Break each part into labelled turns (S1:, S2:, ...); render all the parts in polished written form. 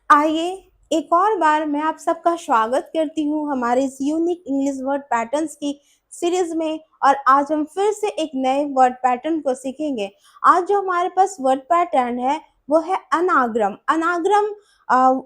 S1: आइए एक और बार मैं आप सबका स्वागत करती हूँ हमारे इस यूनिक इंग्लिश वर्ड पैटर्न्स की सीरीज में। और आज हम फिर से एक नए वर्ड पैटर्न को सीखेंगे। आज जो हमारे पास वर्ड पैटर्न है वो है अनाग्रम। अनाग्रम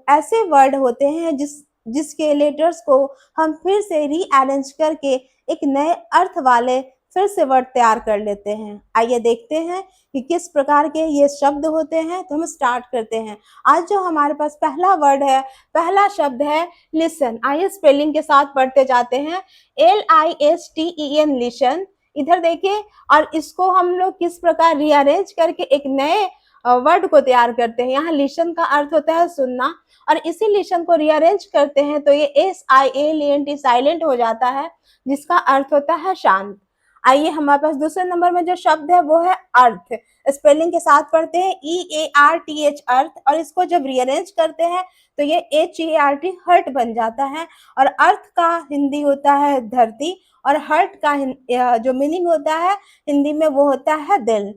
S1: ऐसे वर्ड होते हैं जिसके लेटर्स को हम फिर से रीअरेंज करके एक नए अर्थ वाले फिर से वर्ड तैयार कर लेते हैं। आइए देखते हैं कि किस प्रकार के ये शब्द होते हैं। तो हम स्टार्ट करते हैं। आज जो हमारे पास पहला वर्ड है, पहला शब्द है लिसन। आइए स्पेलिंग के साथ पढ़ते जाते हैं। LISTEN, listen. इधर देखिए, और इसको हम लोग किस प्रकार रीअरेंज करके एक नए वर्ड को तैयार करते हैं। यहाँ लिसन का अर्थ होता है सुनना, और इसी लिसन को रीअरेंज करते हैं तो ये SILENT साइलेंट हो जाता है, जिसका अर्थ होता है शांत। आइए हमारे पास दूसरे नंबर में जो शब्द है वो है अर्थ। स्पेलिंग के साथ पढ़ते हैं EARTH, अर्थ। और इसको जब रीअरेंज करते हैं तो ये HEART, हर्ट बन जाता है। और अर्थ का हिंदी होता है धरती, और हर्ट का जो मीनिंग होता है हिंदी में वो होता है दिल।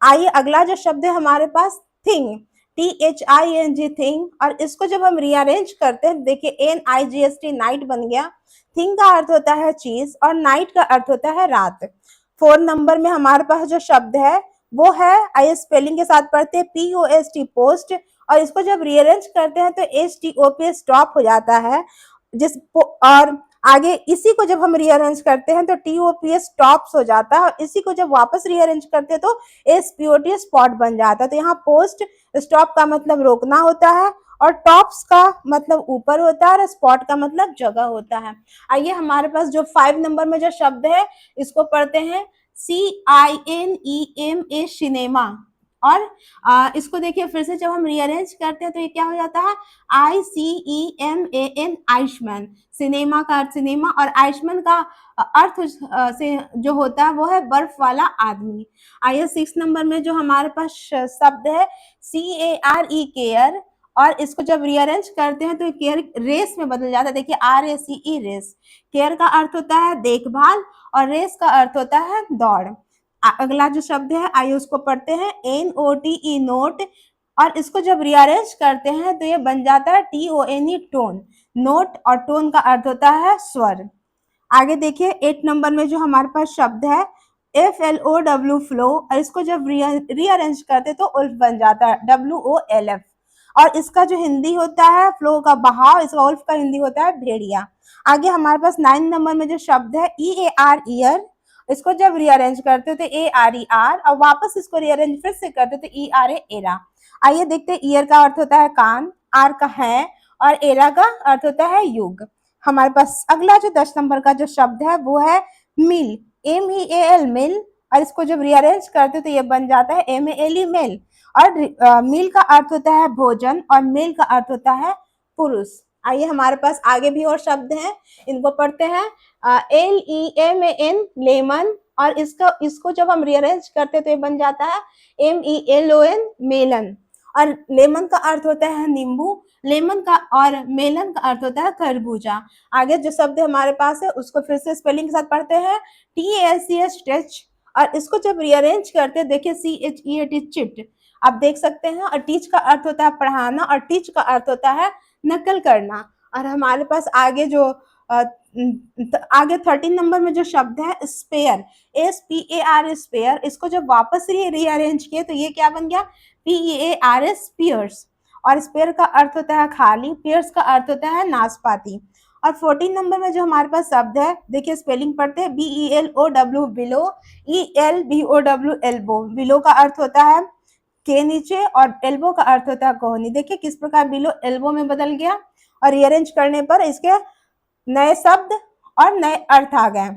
S1: आइए अगला जो शब्द है हमारे पास थिंग, THING, थिंग। और इसको जब हम रीअरेंज करते हैं, देखिए NIGST, नाइट बन गया। थिंग का अर्थ होता है चीज, और नाइट का अर्थ होता है रात। 4 नंबर में हमारे पास जो शब्द है वो है, आइए स्पेलिंग के साथ पढ़ते हैं, POST, पोस्ट। और इसको जब रीअरेंज करते हैं तो STOP, स्टॉप हो जाता है। और आगे इसी को जब हम रीअरेंज करते हैं तो TOP, स्टॉप्स हो जाता है। और इसी को जब वापस रीअरेंज करते हैं तो SPOT, स्पॉट बन जाता है। तो यहाँ पोस्ट, स्टॉप का मतलब रोकना होता है, और टॉप्स का मतलब ऊपर होता है, और स्पॉट का मतलब जगह होता है। आइए हमारे पास जो 5 नंबर में जो शब्द है इसको पढ़ते हैं, CINEMA, सिनेमा। और इसको देखिए फिर से जब हम रीअरेंज करते हैं तो ये क्या हो जाता है, ICEMAN, आयुष्मान। सिनेमा का अर्थ सिनेमा, और आयुष्मान का अर्थ से जो होता है वो है बर्फ वाला आदमी। आइए 6 नंबर में जो हमारे पास शब्द है, CARE, केयर। और इसको जब रीअरेंज करते हैं तो केयर रेस में बदल जाता है। देखिए RACE, रेस। केयर का अर्थ होता है देखभाल, और रेस का अर्थ होता है दौड़। अगला जो शब्द है आइए उसको पढ़ते हैं, NOTE, नोट। और इसको जब रीअरेंज करते हैं तो ये बन जाता है TONE, टोन। नोट और टोन का अर्थ होता है स्वर। आगे देखिए 8 नंबर में जो हमारे पास शब्द है, FLOW, फ्लो। और इसको जब रीअरेंज करते तो उल्फ बन जाता है, WOLF। और इसका जो हिंदी होता है फ्लो का बहाव, इसका उल्फ का हिंदी होता है भेड़िया। आगे हमारे पास 9 नंबर में जो शब्द है, EAR, ईयर। इसको जब रीअरेंज करते तो ARER, और वापस इसको रीअरेंज फिर से करते तो ERA, एरा। आइए देखते हैं, ईयर का अर्थ होता है कान, आर का है, और एरा का अर्थ होता है युग। हमारे पास अगला जो 10 नंबर का जो शब्द है वो है मिल, MEAL, मिल। और इसको जब रीअरेंज करते तो ये बन जाता है MALE, मेल। और मील का अर्थ होता है भोजन, और मेल का अर्थ होता है पुरुष। आइए हमारे पास आगे भी और शब्द हैं, इनको पढ़ते हैं। LEMAN, lemon. और इसको जब हम रीअरेंज करते तो ये बन जाता है MELON, मेलन। और लेमन का अर्थ होता है नींबू, लेमन का, और मेलन का अर्थ होता है खरबूजा। आगे जो शब्द हमारे पास है उसको फिर से स्पेलिंग के साथ पढ़ते हैं, TACH, टच। और इसको जब रीअरेंज करते हैं, देखिए CHEAT, चिट। आप देख सकते हैं। और टीच का अर्थ होता है पढ़ाना, और टीच का अर्थ होता है नकल करना। और हमारे पास आगे जो आगे 13 नंबर में जो शब्द है स्पेयर, SPAR, स्पेयर। इसको जब वापस रीअरेंज किए तो ये क्या बन गया, PEARS, पियर्स। और स्पेयर का अर्थ होता है खाली, पियर्स का अर्थ होता है नाशपाती। और 14 नंबर में जो हमारे पास शब्द है, देखिए स्पेलिंग पढ़ते हैं, BELOW, below. ELBOW, elbow. Below का अर्थ होता है के नीचे, और एल्बो का अर्थ होता है कोहनी। देखिए किस प्रकार बिलो एल्बो में बदल गया, और रीअरेंज करने पर इसके नए शब्द और नए अर्थ आ गए।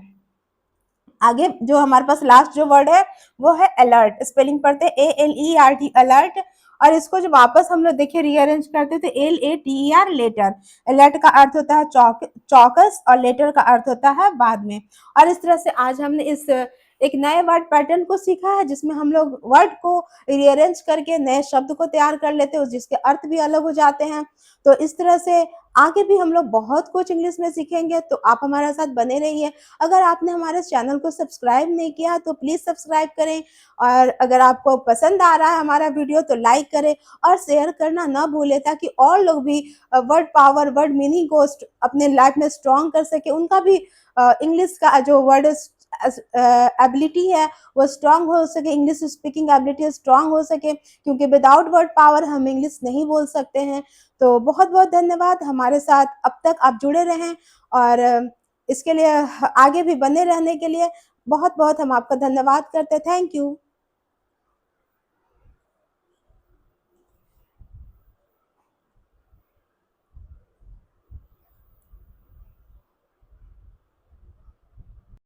S1: आगे जो हमारे पास लास्ट जो वर्ड है वो है अलर्ट। स्पेलिंग पढ़ते हैं ALERT, अलर्ट। और इसको जो वापस हम लोग देखिए रीअरेंज करते थे, LATER, लेटर। अलर्ट का अर्थ होता है चौकस, और लेटर का अर्थ होता है बाद में। और इस तरह से आज हमने इस एक नए वर्ड पैटर्न को सीखा है जिसमें हम लोग वर्ड को रीअरेंज करके नए शब्द को तैयार कर लेते हैं जिसके अर्थ भी अलग हो जाते हैं। तो इस तरह से आगे भी हम लोग बहुत कुछ इंग्लिश में सीखेंगे, तो आप हमारे साथ बने रहिए। अगर आपने हमारे चैनल को सब्सक्राइब नहीं किया तो प्लीज़ सब्सक्राइब करें, और अगर आपको पसंद आ रहा है हमारा वीडियो तो लाइक करें और शेयर करना ना भूलें, ताकि और लोग भी वर्ड पावर, वर्ड मीनिंग को अपने लाइफ में स्ट्रॉन्ग कर सके, उनका भी इंग्लिश का जो वर्ड एबिलिटी है वो स्ट्रांग हो सके, इंग्लिश स्पीकिंग एबिलिटी स्ट्रांग हो सके, क्योंकि विदाउट वर्ड पावर हम इंग्लिश नहीं बोल सकते हैं। तो बहुत बहुत धन्यवाद, हमारे साथ अब तक आप जुड़े रहें, और इसके लिए आगे भी बने रहने के लिए बहुत बहुत हम आपका धन्यवाद करते हैं। Thank you.